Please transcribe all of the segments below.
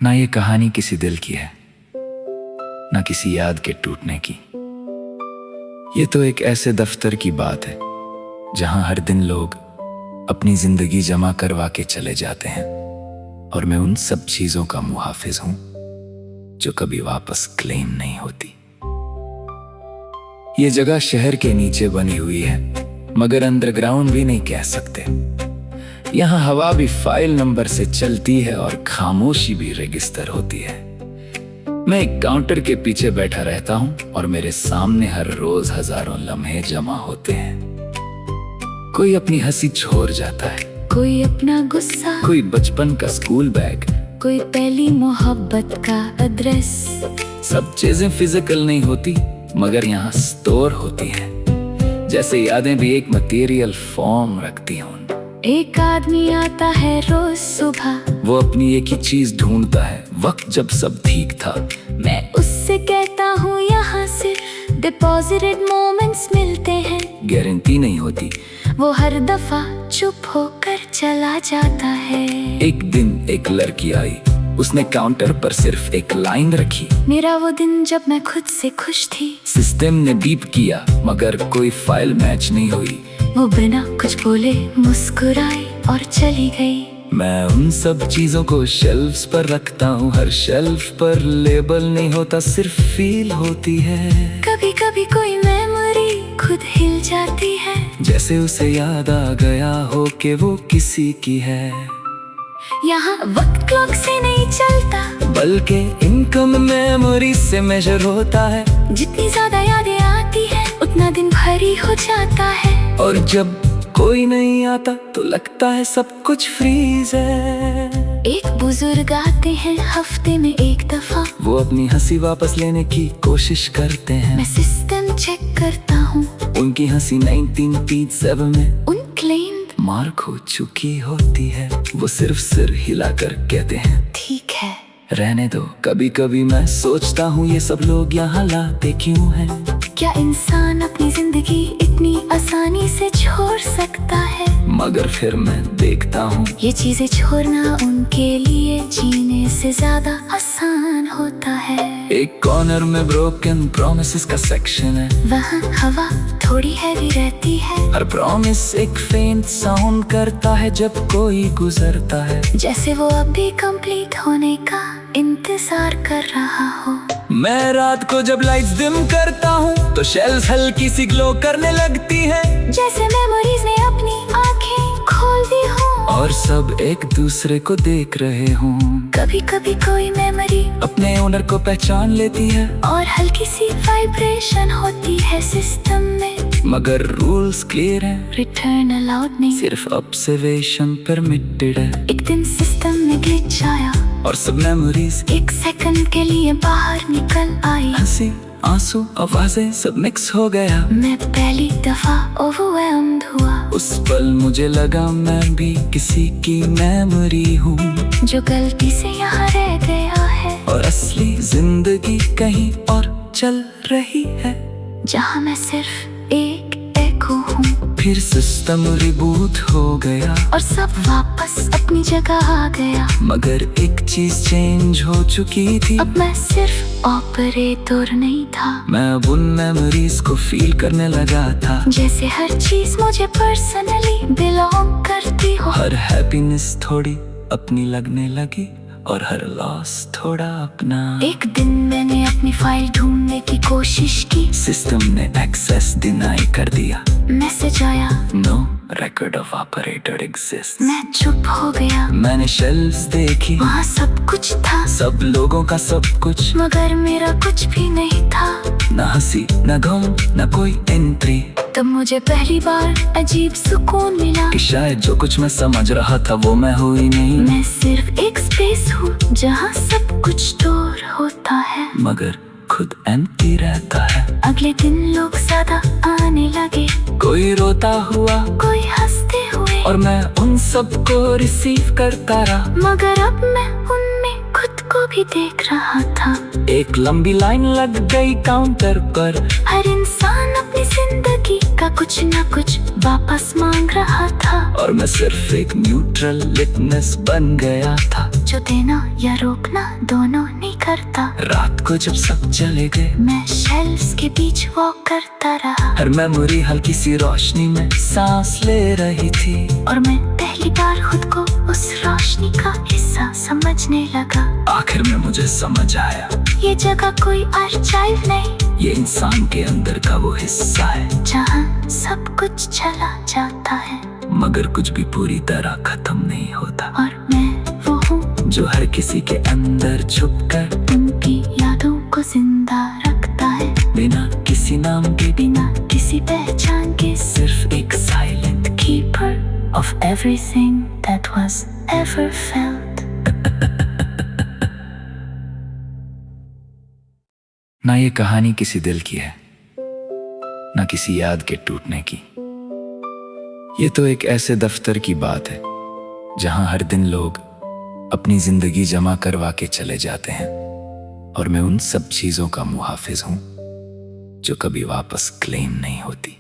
ना ये कहानी किसी दिल की है, ना किसी याद के टूटने की। ये तो एक ऐसे दफ्तर की बात है जहां हर दिन लोग अपनी जिंदगी जमा करवा के चले जाते हैं, और मैं उन सब चीजों का मुहाफिज हूं जो कभी वापस क्लेम नहीं होती। ये जगह शहर के नीचे बनी हुई है, मगर अंडरग्राउंड भी नहीं कह सकते। यहाँ हवा भी फाइल नंबर से चलती है और खामोशी भी रजिस्टर होती है। मैं एक काउंटर के पीछे बैठा रहता हूँ और मेरे सामने हर रोज हजारों लम्हे जमा होते हैं। कोई अपनी हंसी छोड़ जाता है, कोई अपना गुस्सा, कोई बचपन का स्कूल बैग, कोई पहली मोहब्बत का एड्रेस। सब चीजें फिजिकल नहीं होती, मगर यहाँ स्टोर होती हैं, जैसे यादें भी एक मटेरियल फॉर्म रखती हैं। एक आदमी आता है रोज सुबह, वो अपनी एक ही चीज ढूंढता है, वक्त जब सब ठीक था। मैं उससे कहता हूँ यहाँ सिर्फ डिपॉजिटेड मोमेंट्स मिलते हैं। गारंटी नहीं होती। वो हर दफा चुप होकर चला जाता है। एक दिन एक लड़की आई, उसने काउंटर पर सिर्फ एक लाइन रखी। मेरा वो दिन जब मैं खुद से खुश थी। सिस्टम ने बीप किया, मगर कोई फाइल मैच नहीं हुई। वो बिना कुछ बोले मुस्कुराई और चली गई। मैं उन सब चीजों को शेल्फ्स पर रखता हूँ। हर शेल्फ पर लेबल नहीं होता, सिर्फ फील होती है। कभी कभी कोई मेमोरी खुद हिल जाती है, जैसे उसे याद आ गया हो कि वो किसी की है। यहाँ वक्त क्लॉक से नहीं चलता, बल्कि इनकम मेमोरी से मेजर होता है। जितनी ज्यादा यादें आती है उतना दिन भारी हो जाता है। और जब कोई नहीं आता तो लगता है सब कुछ फ्रीज है। एक बुजुर्ग आते हैं हफ्ते में एक दफा, वो अपनी हंसी वापस लेने की कोशिश करते हैं। मैं सिस्टम चेक करता हूँ, उनकी हंसी 1937 में उनक्लेम्ड मार खो चुकी होती है। वो सिर्फ सिर हिलाकर कहते हैं ठीक है, रहने दो। कभी कभी मैं सोचता हूँ ये सब लोग यहाँ लाते क्यों हैं। क्या इंसान अपनी जिंदगी इतनी आसानी से छोड़ सकता है? मगर फिर मैं देखता हूँ ये चीजें छोड़ना उनके लिए जीने से ज्यादा आसान होता है। एक कॉर्नर में ब्रोकन प्रोमिसेस का सेक्शन है। वहाँ हवा थोड़ी हैवी रहती है। हर प्रॉमिस एक फेंट साउंड करता है जब कोई गुजरता है, जैसे वो अभी कंप्लीट होने का इंतजार कर रहा हो। मैं रात को जब लाइट्स डिम करता हूँ तो शेल्स हल्की सी ग्लो करने लगती है, जैसे मेमोरीज ने अपनी आंखें खोल दी हो और सब एक दूसरे को देख रहे हों। कभी कभी कोई मेमोरी अपने ओनर को पहचान लेती है, और हल्की सी वाइब्रेशन होती है सिस्टम में। मगर रूल्स क्लियर हैं, रिटर्न अलाउड नहीं, सिर्फ ऑब्जर्वेशन परमिटेड है। एक दिन सिस्टम में ग्लिच आया और सब मेमोरीज एक सेकंड के लिए बाहर निकल आई। हंसी आंसू आवाजें सब मिक्स हो गया। मैं पहली दफा ओवरवेल्म्ड हुआ। उस पल मुझे लगा मैं भी किसी की मेमोरी हूँ, जो गलती से यहाँ रह गया है, और असली जिंदगी कहीं और चल रही है, जहाँ मैं सिर्फ एक एको हूँ। फिर सिस्टम रिबूट हो गया और सब वापस अपनी जगह आ गया, मगर एक चीज चेंज हो चुकी थी। अब मैं सिर्फ ऑपरेटर नहीं था। मैं अब उन मेमोरीज को फील करने लगा था, जैसे हर चीज मुझे पर्सनली बिलोंग करती हो। हर हैप्पीनेस थोड़ी अपनी लगने लगी और हर लॉस थोड़ा अपना। एक दिन मैंने अपनी फाइल ढूंढने की कोशिश की, सिस्टम ने एक्सेस डिनाई कर दिया। मैसेज आया, no record of operator exists। मैं चुप हो गया। मैंने शेल्फ्स देखी, वहाँ सब कुछ था, सब लोगों का सब कुछ, मगर मेरा कुछ भी नहीं था। न हंसी न गम न कोई एंट्री। तब मुझे पहली बार अजीब सुकून मिला कि शायद जो कुछ मैं समझ रहा था वो मैं हुई नहीं। मैं सिर्फ एक स्पेस हूँ जहाँ सब कुछ स्टोर होता है, मगर खुद एम्प्टी रहता है। अगले दिन लोग ज्यादा आने लगे, कोई रोता हुआ, कोई हंसते हुए, और मैं उन सब को रिसीव करता रहा। मगर अब मैं उनमें खुद को भी देख रहा था। एक लंबी लाइन लग गई काउंटर पर, हर इंसान अपनी जिंदगी का कुछ न कुछ वापस मांग रहा था, और मैं सिर्फ एक न्यूट्रल लिटनेस बन गया था। जो देना या रोकना दोनों नहीं करता। रात को जब सब चले गए मैं शेल्फ्स के बीच वॉक करता रहा हर मेमोरी हल्की सी रोशनी में सांस ले रही थी। और मैं पहली बार खुद को उस रोशनी का हिस्सा समझने लगा। आखिर में मुझे समझ आया ये जगह कोई आर्काइव नहीं, ये इंसान के अंदर का वो हिस्सा है जहाँ सब कुछ चला जाता है मगर कुछ भी पूरी तरह खत्म नहीं होता। और मैं वो हूँ जो हर किसी के अंदर छुपकर उनकी यादों को जिंदा रखता है, बिना किसी नाम के, बिना किसी पहचान के, सिर्फ एक silent keeper of everything that was ever felt। ना ये कहानी किसी दिल की है ना किसी याद के टूटने की। ये तो एक ऐसे दफ्तर की बात है जहां हर दिन लोग अपनी जिंदगी जमा करवा के चले जाते हैं और मैं उन सब चीजों का मुहाफिज हूं जो कभी वापस क्लेम नहीं होती।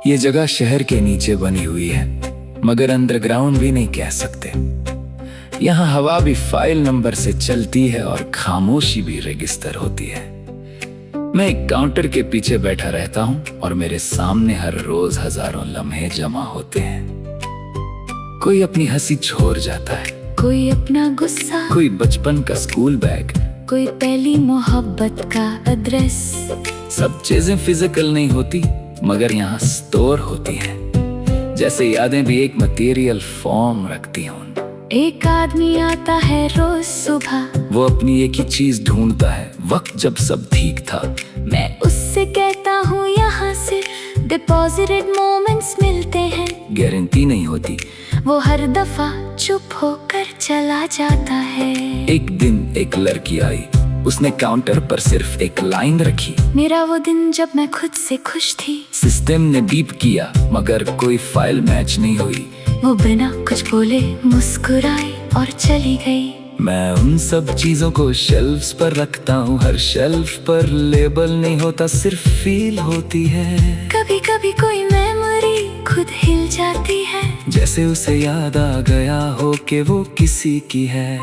ये जगह शहर के नीचे बनी हुई है मगर अंडरग्राउंड भी नहीं कह सकते। यहाँ हवा भी फाइल नंबर से चलती है और खामोशी भी रेगिस्तर होती है। मैं एक काउंटर के पीछे बैठा रहता हूँ और मेरे सामने हर रोज हजारों लम्हे जमा होते हैं। कोई अपनी हंसी छोड़ जाता है, कोई अपना गुस्सा, कोई बचपन का स्कूल बैग, कोई पहली मोहब्बत का एड्रेस। सब चीजें फिजिकल नहीं होती मगर यहाँ स्टोर होती हैं, जैसे यादें भी एक मटेरियल फॉर्म रखती हों। एक आदमी आता है रोज सुबह, वो अपनी एक ही चीज ढूंढता है, वक्त जब सब ठीक था। मैं उससे कहता हूँ यहाँ से डिपॉजिटेड मोमेंट्स मिलते हैं। गारंटी नहीं होती, वो हर दफा चुप होकर चला जाता है। एक दिन एक लड़की आई, उसने काउंटर पर सिर्फ एक लाइन रखी। मेरा वो दिन जब मैं खुद से खुश थी। सिस्टम ने बीप किया मगर कोई फाइल मैच नहीं हुई। वो बिना कुछ बोले मुस्कुराई और चली गई। मैं उन सब चीजों को शेल्फ्स पर रखता हूँ, हर शेल्फ पर लेबल नहीं होता, सिर्फ फील होती है। कभी कभी कोई मेमोरी खुद हिल जाती है, जैसे उसे याद आ गया हो कि वो किसी की है।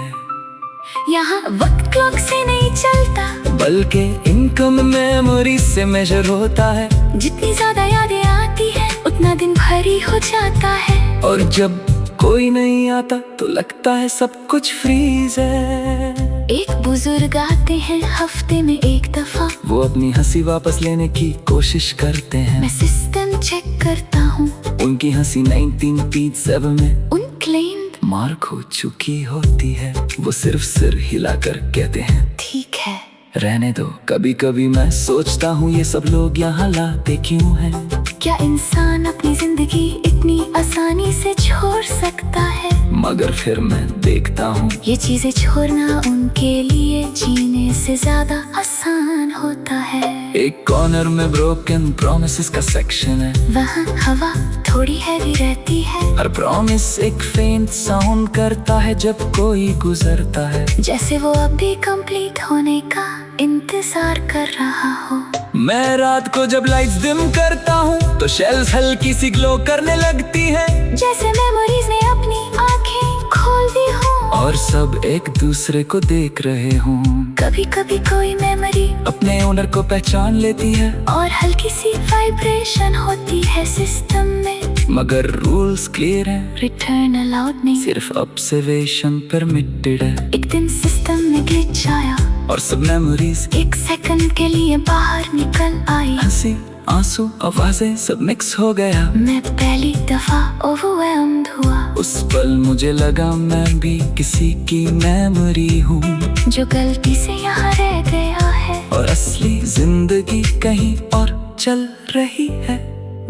यहाँ वक्त क्लॉक से नहीं चलता बल्कि इनकम मेमोरी से मेजर होता है। जितनी ज्यादा यादें आती है उतना दिन भारी हो जाता है। और जब कोई नहीं आता तो लगता है सब कुछ फ्रीज है। एक बुजुर्ग आते हैं हफ्ते में एक दफा, वो अपनी हंसी वापस लेने की कोशिश करते हैं। मैं सिस्टम चेक करता हूँ, उनकी हंसी 1937 में उनक्लेम्ड मार्क हो चुकी होती है। वो सिर्फ सिर हिलाकर कहते हैं ठीक है, रहने दो। कभी कभी मैं सोचता हूँ ये सब लोग यहाँ लाते क्यों हैं। क्या इंसान अपनी जिंदगी इतनी आसानी से छोड़ सकता है? मगर फिर मैं देखता हूँ ये चीजें छोड़ना उनके लिए जीने से ज्यादा आसान होता है। एक कॉर्नर में ब्रोकन प्रॉमिसेस का सेक्शन है, वहाँ हवा थोड़ी हैवी रहती है। हर प्रॉमिस एक फेंट साउंड करता है जब कोई गुजरता है, जैसे वो अभी कंप्लीट होने का इंतजार कर रहा हो। मैं रात को जब लाइट्स डिम करता हूँ तो शेल्स हल्की सी ग्लो करने लगती है, जैसे मेमोरीज ने अपनी आंखें खोल दी हो और सब एक दूसरे को देख रहे हों। कभी कभी कोई मेमोरी अपने ओनर को पहचान लेती है और हल्की सी वाइब्रेशन होती है सिस्टम में, मगर रूल्स क्लियर हैं, रिटर्न अलाउड नहीं, सिर्फ ऑब्जर्वेशन परमिटेड है। एक दिन सिस्टम में ग्लिच आया और सब मेमोरीज एक सेकंड के लिए बाहर निकल आई। हंसी आंसू आवाजें सब मिक्स हो गया। मैं पहली दफा ओवरवेल्म्ड हुआ। उस पल मुझे लगा मैं भी किसी की मेमोरी हूँ जो गलती से यहाँ रह गया है, और असली जिंदगी कहीं और चल रही है,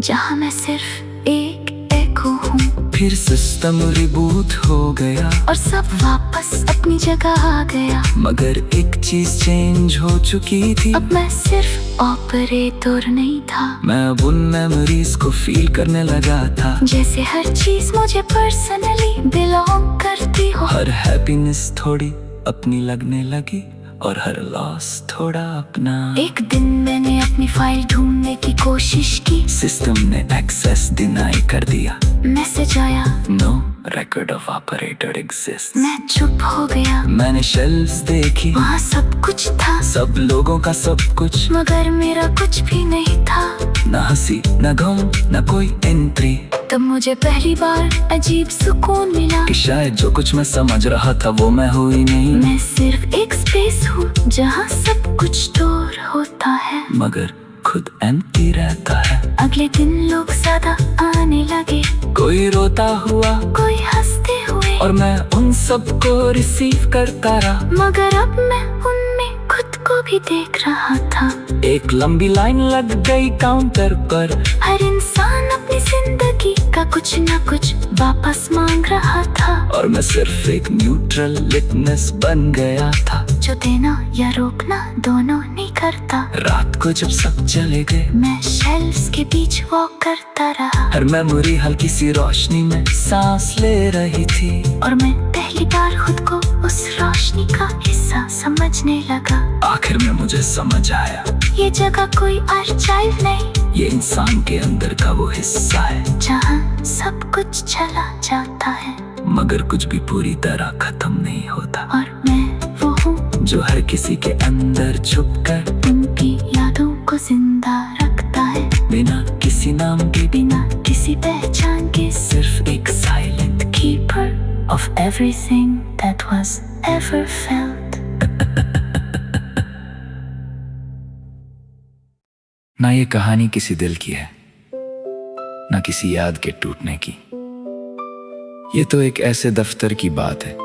जहाँ मैं सिर्फ एक एको हूँ। फिर सिस्टम रिबूट हो गया और सब वापस अपनी जगह आ गया, मगर एक चीज चेंज हो चुकी थी। अब मैं सिर्फ ऑपरेटर नहीं था, मैं अब उन मेमोरीज को फील करने लगा था, जैसे हर चीज मुझे पर्सनली बिलोंग करती हो। हर हैप्पीनेस थोड़ी अपनी लगने लगी और हर लॉस थोड़ा अपना। एक दिन मैंने अपनी फाइल ढूंढने की कोशिश की, सिस्टम ने एक्सेस डिनाई कर दिया। मैसेज आया, no record of operator exists। मैं चुप हो गया। मैंने शेल्व्स देखी, वहाँ सब कुछ था, सब लोगों का सब कुछ, मगर मेरा कुछ भी नहीं था। न हंसी न गम न कोई एंट्री। तब मुझे पहली बार अजीब सुकून मिला कि शायद जो कुछ मैं समझ रहा था वो मैं हुई नहीं। मैं सिर्फ एक स्पेस हूँ जहाँ सब कुछ स्टोर होता है, मगर खुद एम्प्टी रहता है। अगले दिन लोग ज्यादा आने लगे, कोई रोता हुआ, कोई हंसते हुए, और मैं उन सबको रिसीव करता रहा। मगर अब मैं उनमें खुद को भी देख रहा था। एक लंबी लाइन लग गई काउंटर पर, हर इंसान अपनी जिंदगी का कुछ न कुछ वापस मांग रहा था, और मैं सिर्फ एक न्यूट्रल लिटनेस बन गया था, जो देना या रोकना दोनों नहीं करता। रात को जब सब चले गए, मैं शेल्व्स के बीच वॉक करता रहा, हर मेमोरी हल्की सी रोशनी में सांस ले रही थी, और मैं पहली बार खुद को उस रोशनी का हिस्सा समझने लगा। आखिर में मुझे समझ आया, ये जगह कोई आर्काइव नहीं, ये इंसान के अंदर का वो हिस्सा है जहाँ सब कुछ चला जाता है, मगर कुछ भी पूरी तरह खत्म नहीं होता। और मैं वो हूँ जो हर किसी के अंदर छुपकर उनकी यादों को जिंदा रखता है, बिना किसी नाम के, बिना किसी पहचान के, सिर्फ एक silent keeper of everything that was ever felt। ना ये कहानी किसी दिल की है, ना किसी याद के टूटने की। ये तो एक ऐसे दफ्तर की बात है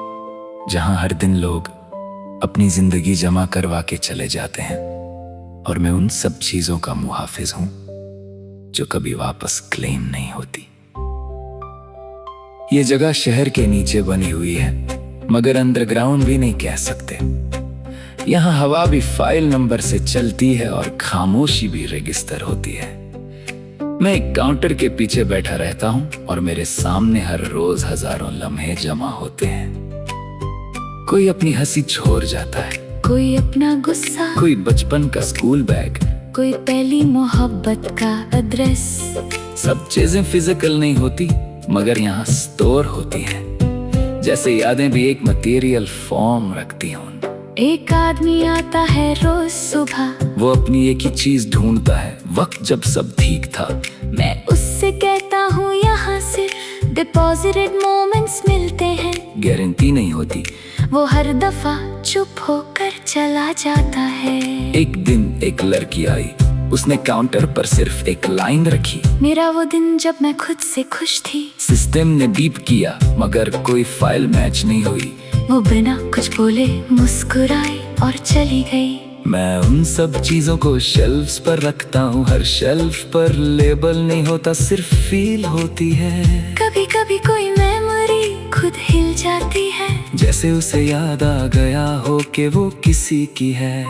जहां हर दिन लोग अपनी जिंदगी जमा करवा के चले जाते हैं, और मैं उन सब चीजों का मुहाफिज हूं जो कभी वापस क्लेम नहीं होती। ये जगह शहर के नीचे बनी हुई है, मगर अंडरग्राउंड भी नहीं कह सकते। यहाँ हवा भी फाइल नंबर से चलती है और खामोशी भी रजिस्टर होती है। मैं एक काउंटर के पीछे बैठा रहता हूँ, और मेरे सामने हर रोज हजारों लम्हे जमा होते हैं। कोई अपनी हंसी छोड़ जाता है, कोई अपना गुस्सा, कोई बचपन का स्कूल बैग, कोई पहली मोहब्बत का एड्रेस। सब चीजें फिजिकल नहीं होती, मगर यहाँ स्टोर होती हैं, जैसे यादें भी एक मटेरियल फॉर्म रखती हों। एक आदमी आता है रोज सुबह, वो अपनी एक ही चीज ढूंढता है, वक्त जब सब ठीक था। मैं उससे कहता हूँ यहाँ से डिपॉजिटेड मोमेंट्स मिलते हैं, गारंटी नहीं होती। वो हर दफा चुप होकर चला जाता है। एक दिन एक लड़की आई, उसने काउंटर पर सिर्फ एक लाइन रखी। मेरा वो दिन जब मैं खुद से खुश थी। सिस्टम ने बीप किया, मगर कोई फाइल मैच नहीं हुई। वो बिना कुछ बोले मुस्कुराई और चली गई। मैं उन सब चीजों को शेल्फ्स पर रखता हूँ, हर शेल्फ पर लेबल नहीं होता, सिर्फ फील होती है। कभी कभी कोई मेमोरी खुद हिल जाती है, जैसे उसे याद आ गया हो कि वो किसी की है।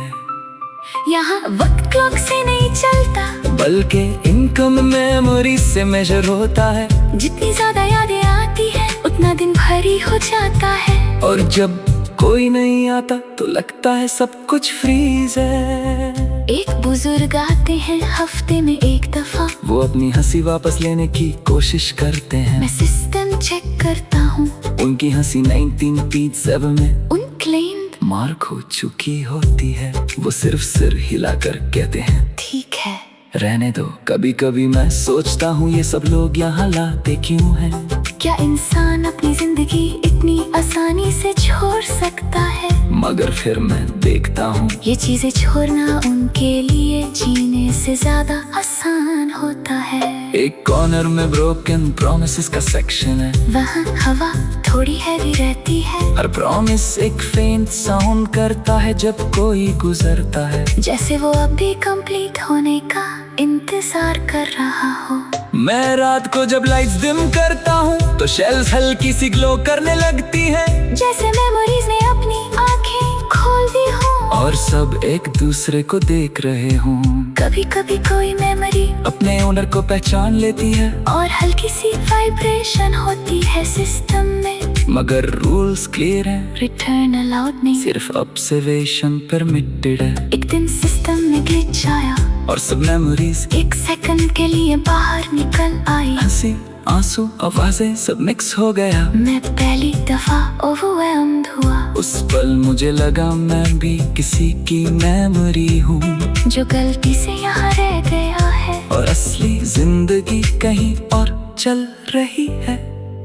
यहाँ वक्त क्लॉक से नहीं चलता, बल्कि इनकम मेमोरी से मेजर होता है। जितनी ज्यादा यादें आती है उतना दिन भारी हो जाता है। और जब कोई नहीं आता तो लगता है सब कुछ फ्रीज है। एक बुजुर्ग आते हैं हफ्ते में एक दफा, वो अपनी हंसी वापस लेने की कोशिश करते हैं। मैं सिस्टम चेक करता हूँ, उनकी हंसी 1937 में उनक्लेम्ड मार्क हो चुकी होती है। वो सिर्फ सिर हिलाकर कहते हैं ठीक है, रहने दो। कभी कभी मैं सोचता हूँ ये सब लोग यहाँ लाते क्यों हैं? क्या इंसान अपनी जिंदगी इतनी आसानी से छोड़ सकता है? मगर फिर मैं देखता हूँ ये चीजें छोड़ना उनके लिए जीने से ज्यादा आसान होता है। एक कॉर्नर में ब्रोकन प्रॉमिसेस का सेक्शन है, वहाँ हवा थोड़ी हैवी रहती है। हर प्रॉमिस एक फेंट साउंड करता है जब कोई गुजरता है, जैसे वो अभी कंप्लीट होने का इंतजार कर रहा हो। मैं रात को जब लाइट्स डिम करता हूँ तो शेल्स हल्की सी ग्लो करने लगती हैं, जैसे मेमोरीज ने अपनी आंखें खोल दी हो और सब एक दूसरे को देख रहे हों। कभी कभी कोई मेमोरी अपने ओनर को पहचान लेती है, और हल्की सी वाइब्रेशन होती है सिस्टम में। मगर रूल्स क्लियर हैं, रिटर्न अलाउड नहीं। सिर्फ ऑब्जर्वेशन परमिटेड है। एक दिन सिस्टम में ग्लिच आया और सब मेमोरीज एक सेकंड के लिए बाहर निकल आई। हंसी आंसू आवाजें सब मिक्स हो गया। मैं पहली दफा ओवरवेल्म्ड हुआ। उस पल मुझे लगा मैं भी किसी की मेमोरी हूँ, जो गलती से यहाँ रह गया है और असली जिंदगी कहीं और चल रही है,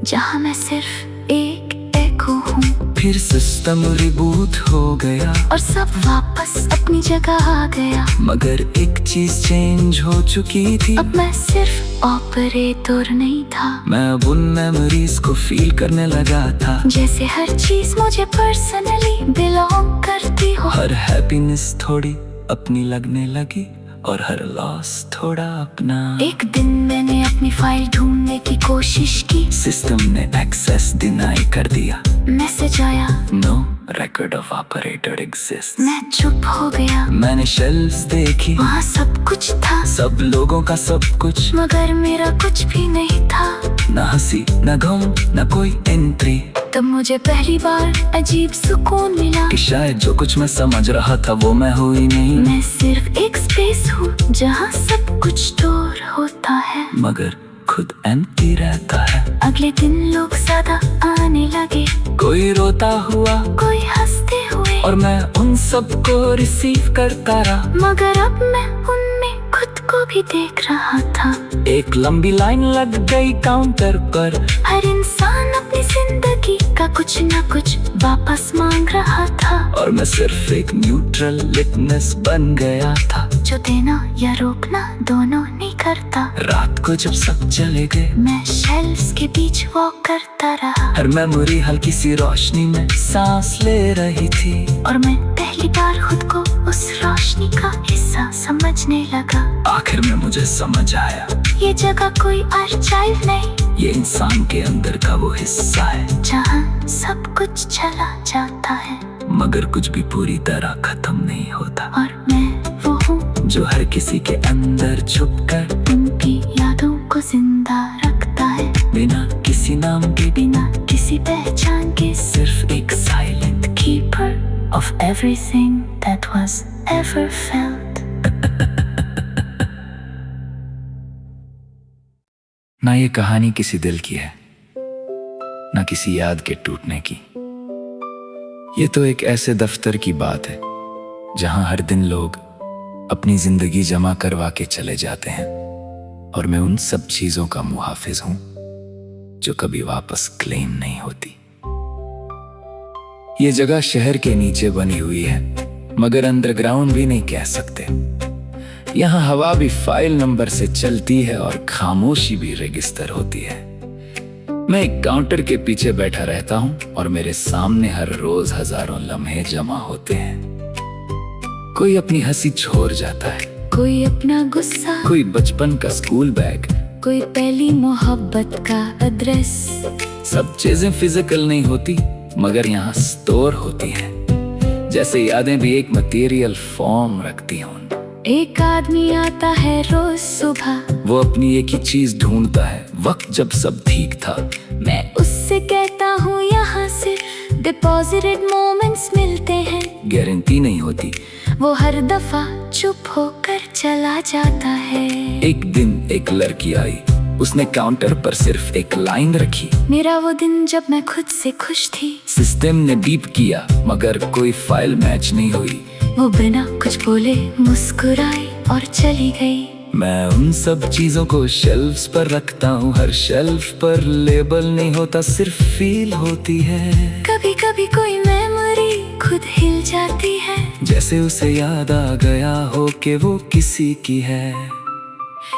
जहाँ मैं सिर्फ एक एको हूँ। फिर सिस्टम रिबूट हो गया और सब वापस अपनी जगह आ गया। मगर एक चीज चेंज हो चुकी थी। अब मैं सिर्फ ऑपरेटर नहीं था, मैं अब उन मेमोरीज को फील करने लगा था, जैसे हर चीज मुझे पर्सनली बिलोंग करती हो। हर हैप्पीनेस थोड़ी अपनी लगने लगी और हर लॉस थोड़ा अपना। एक दिन मैंने अपनी फाइल ढूंढने की कोशिश की। सिस्टम ने एक्सेस डिनाई कर दिया। मैसेज आया, no record of operator exists। मैं चुप हो गया। मैंने शेल्फ्स देखी, वहाँ सब कुछ था, सब लोगों का सब कुछ, मगर मेरा कुछ भी नहीं था। न हंसी न गम न कोई एंट्री। तब मुझे पहली बार अजीब सुकून मिला कि शायद जो कुछ मैं समझ रहा था वो मैं हूँ ही नहीं। मैं सिर्फ एक स्पेस हूँ जहाँ सब कुछ स्टोर होता है, मगर खुद एम्प्टी रहता है। अगले दिन लोग ज्यादा आने लगे, कोई रोता हुआ कोई हंसते हुए, और मैं उन सब को रिसीव करता रहा। मगर अब मैं उनमें खुद को भी देख रहा था। एक लंबी लाइन लग गई काउंटर पर, हर इंसान अपनी जिंदगी का कुछ न कुछ वापस मांग रहा था, और मैं सिर्फ एक न्यूट्रल लिटनेस बन गया था, जो देना या रोकना दोनों नहीं करता। रात को जब सब चले गए, मैं शेल्फ्स के बीच वॉक करता रहा। हर मेमोरी हल्की सी रोशनी में सांस ले रही थी, और मैं पहली बार खुद को उस रोशनी का हिस्सा समझने लगा। आखिर में मुझे समझ आया, ये जगह कोई आर्काइव नहीं, ये इंसान के अंदर का वो हिस्सा है, जहाँ सब कुछ चला जाता है, मगर कुछ भी पूरी तरह खत्म नहीं होता। और मैं वो हूँ जो हर किसी के अंदर छुपकर उनकी यादों को जिंदा रखता है, बिना किसी नाम के, बिना किसी पहचान के, सिर्फ एक silent keeper of everything that was ever felt। ना ये कहानी किसी दिल की है, ना किसी याद के टूटने की। ये तो एक ऐसे दफ्तर की बात है जहां हर दिन लोग अपनी जिंदगी जमा करवा के चले जाते हैं, और मैं उन सब चीजों का मुहाफिज हूं जो कभी वापस क्लेम नहीं होती। ये जगह शहर के नीचे बनी हुई है, मगर अंडरग्राउंड भी नहीं कह सकते। यहाँ हवा भी फाइल नंबर से चलती है और खामोशी भी रजिस्टर होती है। मैं एक काउंटर के पीछे बैठा रहता हूँ और मेरे सामने हर रोज हजारों लम्हे जमा होते हैं। कोई अपनी हंसी छोड़ जाता है, कोई अपना गुस्सा, कोई बचपन का स्कूल बैग, कोई पहली मोहब्बत का एड्रेस। सब चीजें फिजिकल नहीं होती, मगर यहाँ स्टोर होती हैं, जैसे यादें भी एक मटेरियल फॉर्म रखती हैं। एक आदमी आता है रोज सुबह, वो अपनी एक ही चीज ढूंढता है, वक्त जब सब ठीक था। मैं उससे कहता हूँ यहाँ से डिपॉजिटेड मोमेंट्स मिलते हैं, गारंटी नहीं होती। वो हर दफा चुप होकर चला जाता है। एक दिन एक लड़की आई, उसने काउंटर पर सिर्फ एक लाइन रखी। मेरा वो दिन जब मैं खुद से खुश थी। सिस्टम ने बीप किया, मगर कोई फाइल मैच नहीं हुई। वो बिना कुछ बोले मुस्कुराई और चली गई। मैं उन सब चीजों को शेल्फ्स पर रखता हूँ, हर शेल्फ पर लेबल नहीं होता, सिर्फ फील होती है। कभी कभी कोई मेमोरी खुद हिल जाती है, जैसे उसे याद आ गया हो कि वो किसी की है।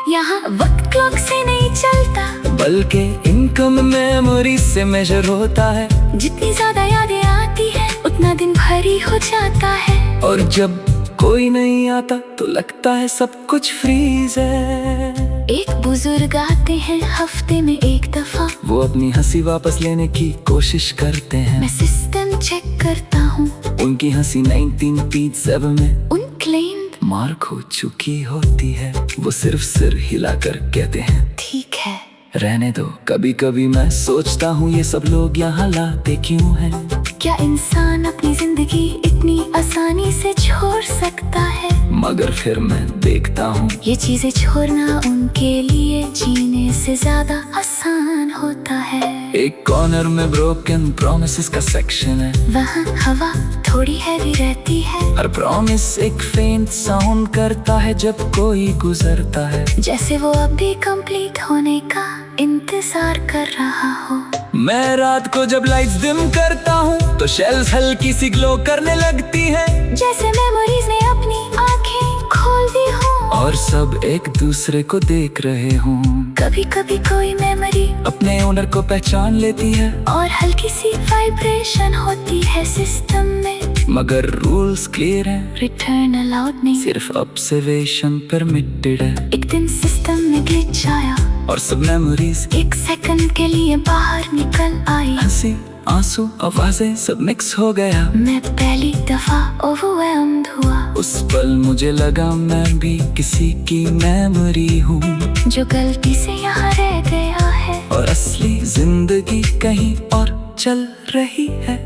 यहाँ वक्त क्लॉक से नहीं चलता, बल्कि इनकम मेमोरी से मेजर होता है। जितनी ज्यादा यादें आती है उतना दिन भारी हो जाता है। और जब कोई नहीं आता तो लगता है सब कुछ फ्रीज है। एक बुजुर्ग आते हैं हफ्ते में एक दफा, वो अपनी हंसी वापस लेने की कोशिश करते हैं। मैं सिस्टम चेक करता हूँ, उनकी हंसी 1937 में उनक्लेम्ड मार्क हो चुकी होती है। वो सिर्फ सिर हिलाकर कहते हैं, ठीक है, रहने दो, कभी कभी मैं सोचता हूँ ये सब लोग यहाँ लाते क्यों हैं। क्या इंसान अपनी जिंदगी इतनी आसानी से छोड़ सकता है? मगर फिर मैं देखता हूँ ये चीजें छोड़ना उनके लिए जीने से ज्यादा आसान होता है। एक कॉर्नर में ब्रोकन प्रोमिसेस का सेक्शन है। वहाँ हवा थोड़ी हैवी रहती है। हर प्रॉमिस एक फेंट साउंड करता है जब कोई गुजरता है। जैसे वो अभी कंप्लीट होने का इंतजार कर रहा हो। मैं रात को जब लाइट्स डिम करता हूँ तो शेल्स हल्की सी ग्लो करने लगती है। जैसे मेमोरीज ने अपनी आंखें खोल दी हो और सब एक दूसरे को देख रहे हों। कभी कभी कोई मेमोरी अपने ओनर को पहचान लेती है और हल्की सी वाइब्रेशन होती है सिस्टम में। मगर रूल्स क्लियर हैं, रिटर्न अलाउड नहीं, सिर्फ ऑब्जर्वेशन परमिटेड है। एक दिन सिस्टम में ग्लिच आया और सब मेमोरीज एक सेकंड के लिए बाहर निकल आई। हंसी आंसू आवाजें सब मिक्स हो गया। मैं पहली दफा ओवरवेल्म्ड हुआ। उस पल मुझे लगा मैं भी किसी की मेमोरी हूँ जो गलती से यहाँ रह गया है और असली जिंदगी कहीं और चल रही है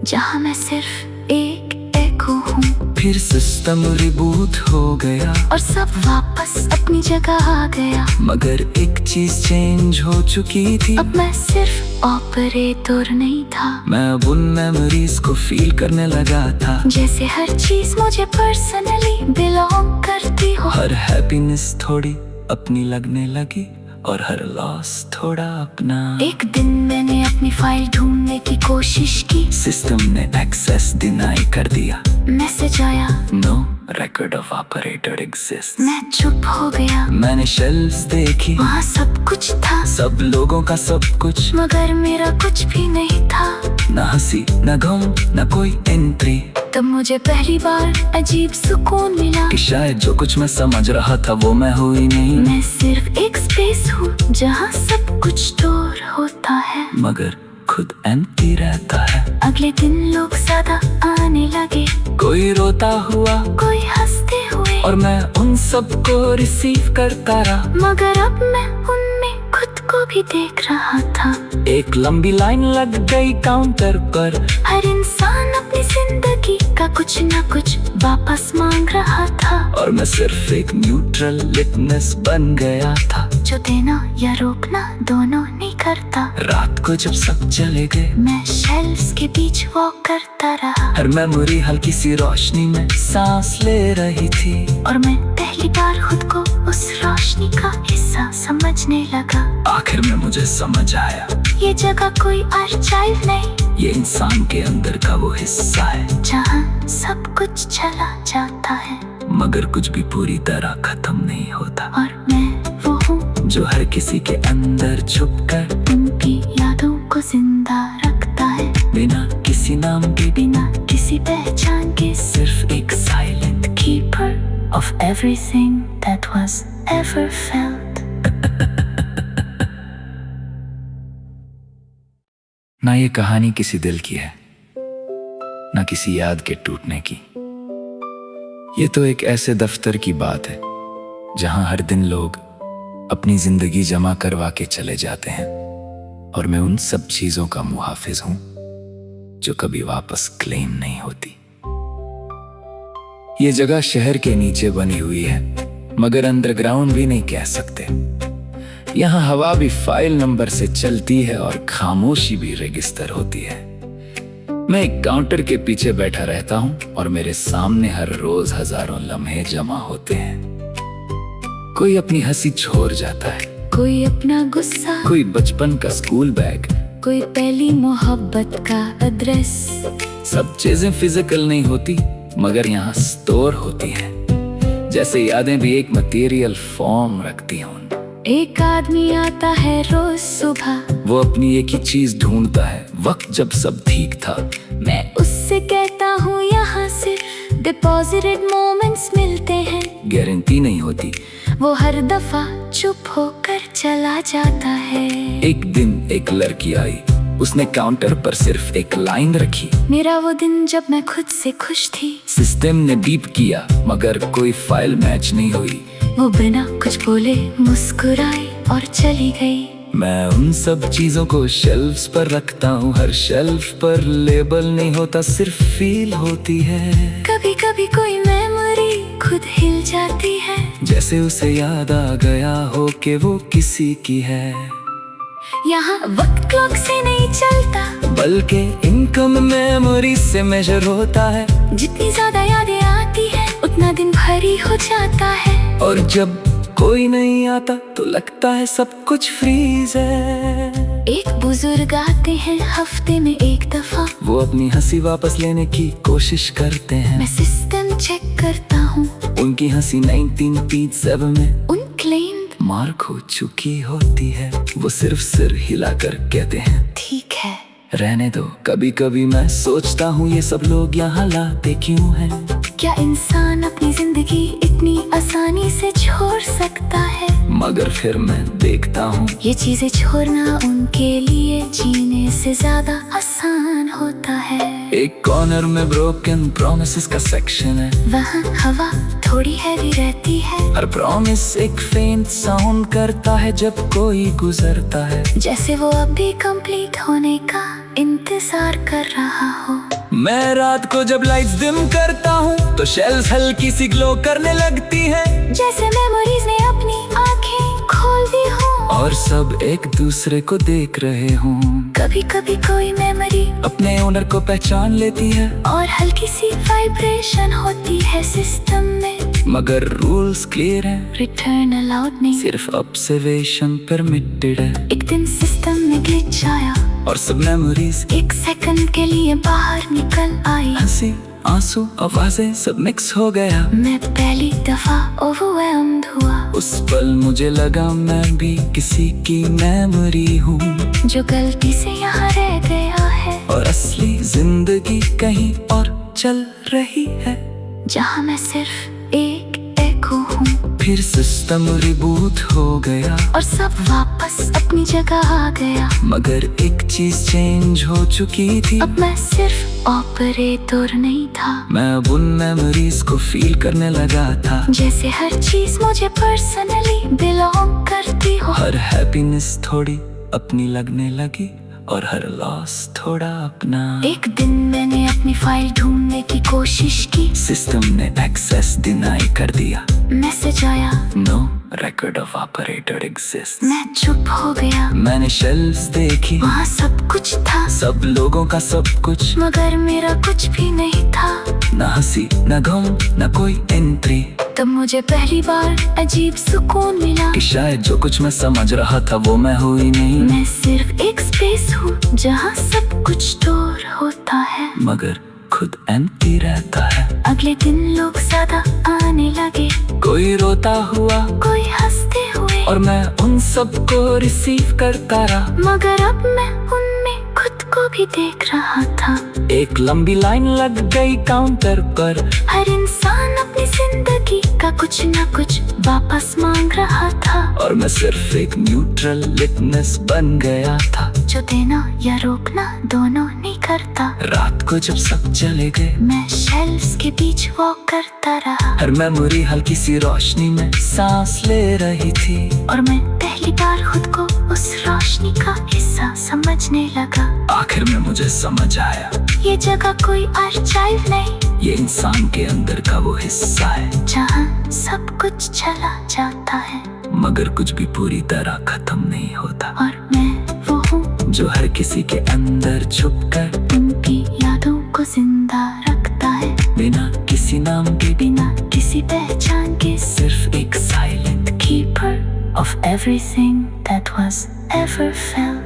जहाँ मैं सिर्फ एक एको हूँ। फिर सिस्टम रिबूट हो गया और सब वापस अपनी जगह आ गया। मगर एक चीज चेंज हो चुकी थी। अब मैं सिर्फ ऑपरेटर नहीं था। मैं अब उन मेमोरीज को फील करने लगा था जैसे हर चीज मुझे पर्सनली बिलोंग करती हो। हर हैप्पीनेस थोड़ी अपनी लगने लगी और हर लॉस थोड़ा अपना। एक दिन मैंने अपनी फाइल ढूंढने की कोशिश की। सिस्टम ने एक्सेस डिनाई कर दिया। मैसेज आया no record of operator exists। मैं चुप हो गया। मैंने शेल्फ्स देखी, वहाँ सब कुछ था, सब लोगों का सब कुछ, मगर मेरा कुछ भी नहीं था। न हंसी न गम न कोई एंट्री। तब मुझे पहली बार अजीब सुकून मिला कि शायद जो कुछ मैं समझ रहा था वो मैं हुई नहीं। मैं सिर्फ एक स्पेस हूँ जहाँ सब कुछ स्टोर होता है मगर खुद एम्प्टी रहता है। अगले दिन लोग ज्यादा आने लगे, कोई रोता हुआ कोई हंसते हुए, और मैं उन सबको रिसीव करता रहा। मगर अब मैं उनमें खुद को भी देख रहा था। एक लंबी लाइन लग गई काउंटर पर। हर इंसान अपनी जिंदगी का कुछ न कुछ वापस मांग रहा था और मैं सिर्फ एक न्यूट्रल लिटनेस बन गया था जो देना या रोकना दोनों नहीं करता। रात को जब सब चले गए मैं शेल्फ्स के बीच वॉक करता रहा। हर मेमोरी हल्की सी रोशनी में सांस ले रही थी और मैं पहली बार खुद को उस रोशनी का हिस्सा समझने लगा। आखिर में मुझे समझ आया ये जगह कोई आर्काइव नहीं, ये इंसान के अंदर का वो हिस्सा है जहाँ सब कुछ चला जाता है मगर कुछ भी पूरी तरह खत्म नहीं होता। और मैं वो हूँ जो हर किसी के अंदर छुपकर उनकी यादों को जिंदा रखता है, बिना किसी नाम के, बिना किसी पहचान के, सिर्फ एक silent keeper of everything that was ever felt। ना ये कहानी किसी दिल की है ना किसी याद के टूटने की। ये तो एक ऐसे दफ्तर की बात है जहां हर दिन लोग अपनी जिंदगी जमा करवा के चले जाते हैं और मैं उन सब चीजों का मुहाफिज हूं जो कभी वापस क्लेम नहीं होती। ये जगह शहर के नीचे बनी हुई है मगर अंडरग्राउंड भी नहीं कह सकते। यहाँ हवा भी फाइल नंबर से चलती है और खामोशी भी रजिस्टर होती है। मैं एक काउंटर के पीछे बैठा रहता हूँ और मेरे सामने हर रोज हजारों लम्हे जमा होते हैं। कोई अपनी हंसी छोड़ जाता है, कोई अपना गुस्सा, कोई बचपन का स्कूल बैग, कोई पहली मोहब्बत का एड्रेस। सब चीजें फिजिकल नहीं होती मगर यहाँ स्टोर होती हैं। जैसे यादें भी एक मटेरियल फॉर्म रखती हैं। एक आदमी आता है रोज सुबह, वो अपनी एक ही चीज ढूंढता है, वक्त जब सब ठीक था। मैं उससे कहता हूँ यहाँ से डिपॉजिटेड मोमेंट्स मिलते हैं। गारंटी नहीं होती, वो हर दफा चुप होकर चला जाता है। एक दिन एक लड़की आई, उसने काउंटर पर सिर्फ एक लाइन रखी। मेरा वो दिन जब मैं खुद से खुश थी। सिस्टम ने बीप किया मगर कोई फाइल मैच नहीं हुई। वो बिना कुछ बोले मुस्कुराई और चली गई। मैं उन सब चीजों को शेल्फ्स पर रखता हूँ। हर शेल्फ पर लेबल नहीं होता, सिर्फ फील होती है। कभी कभी कोई मेमोरी खुद हिल जाती है, जैसे उसे याद आ गया हो कि वो किसी की है। यहाँ वक्त क्लॉक से नहीं चलता, बल्कि इनकम मेमोरी से मेजर होता है। जितनी ज्यादा यादें आती है उतना दिन भारी हो जाता है। और जब कोई नहीं आता तो लगता है सब कुछ फ्रीज है। एक बुजुर्ग आते हैं हफ्ते में एक दफा, वो अपनी हंसी वापस लेने की कोशिश करते हैं। मैं सिस्टम चेक करता हूँ, उनकी हंसी 1907 में उनक्लेम्ड मार्क हो चुकी होती है। वो सिर्फ सिर हिलाकर कहते हैं ठीक है, रहने दो। कभी कभी मैं सोचता हूँ ये सब लोग यहाँ लाते क्यों हैं। क्या इंसान अपनी जिंदगी इतनी आसानी से छोड़ सकता है? मगर फिर मैं देखता हूँ ये चीजें छोड़ना उनके लिए जीने से ज्यादा आसान होता है। एक कॉर्नर में ब्रोकन प्रॉमिसेस का सेक्शन है। वहाँ हवा थोड़ी हैवी रहती है, हर प्रॉमिस एक फेंट साउंड करता है जब कोई गुजरता है। जैसे वो अभी कंप्लीट होने का इंतजार कर रहा हो। मैं रात को जब लाइट्स डिम करता हूँ तो शेल्स हल्की सी ग्लो करने लगती है, जैसे मेमोरीज ने अपनी आंखें खोल दी हो और सब एक दूसरे को देख रहे हों। कभी कभी कोई मेमोरी अपने ओनर को पहचान लेती है, और हल्की सी वाइब्रेशन होती है सिस्टम में। मगर रूल्स क्लियर हैं, रिटर्न अलाउड नहीं, सिर्फ ऑब्जर्वेशन परमिटेड है। एक दिन सिस्टम में ग्लिच आया और सब मेमोरीज एक सेकंड के लिए बाहर निकल आई। हंसी आंसू आवाजें सब मिक्स हो गया। मैं पहली दफा ओवरवेल्म्ड हुआ। उस पल मुझे लगा मैं भी किसी की मेमोरी हूँ, जो गलती से यहाँ रह गया है, और असली जिंदगी कहीं और चल रही है, जहाँ मैं सिर्फ एक एको हूँ। फिर सिस्टम रिबूट हो गया और सब वापस अपनी जगह आ गया। मगर एक चीज चेंज हो चुकी थी। अब मैं सिर्फ ऑपरेटर नहीं था, मैं अब उन मेमोरीज को फील करने लगा था, जैसे हर चीज मुझे पर्सनली बिलोंग करती हो। हर हैप्पीनेस थोड़ी अपनी लगने लगी और हर लॉस थोड़ा अपना। एक दिन मैंने अपनी फाइल ढूंढने की कोशिश की, सिस्टम ने एक्सेस डिनाई कर दिया। मैसेज आया no record of operator exists। मैं चुप हो गया। मैंने शेल्फ्स देखी, वहाँ सब कुछ था, सब लोगों का सब कुछ, मगर मेरा कुछ भी नहीं था। न हंसी न गम न कोई एंट्री। तब मुझे पहली बार अजीब सुकून मिला कि शायद जो कुछ मैं समझ रहा था वो मैं हुई नहीं। मैं सिर्फ एक स्पेस हूँ जहाँ सब कुछ स्टोर होता है, मगर खुद एम्प्टी रहता है। अगले दिन लोग ज्यादा आने लगे, कोई रोता हुआ कोई हंसते हुए, और मैं उन सब को रिसीव करता रहा। मगर अब मैं उनमें खुद को भी देख रहा था। एक लंबी लाइन लग गई काउंटर पर, हर इंसान अपनी जिंदगी का कुछ न कुछ वापस मांग रहा था, और मैं सिर्फ एक न्यूट्रल लिटनेस बन गया था, जो देना या रोकना दोनों नहीं करता। रात को जब सब चले गए मैं शेल्फ्स के बीच वॉक करता रहा, हर मेमोरी हल्की सी रोशनी में सांस ले रही थी, और मैं पहली बार खुद को उस रोशनी का हिस्सा समझने लगा। आखिर में मुझे समझ आया, ये जगह कोई आर्काइव नहीं, ये इंसान के अंदर का वो हिस्सा है जहाँ सब कुछ चला जाता है, मगर कुछ भी पूरी तरह खत्म नहीं होता। और मैं वो हूँ जो हर किसी के अंदर छुपकर उनकी यादों को जिंदा रखता है, बिना किसी नाम के, बिना किसी पहचान के, सिर्फ एक silent keeper of everything that was ever felt।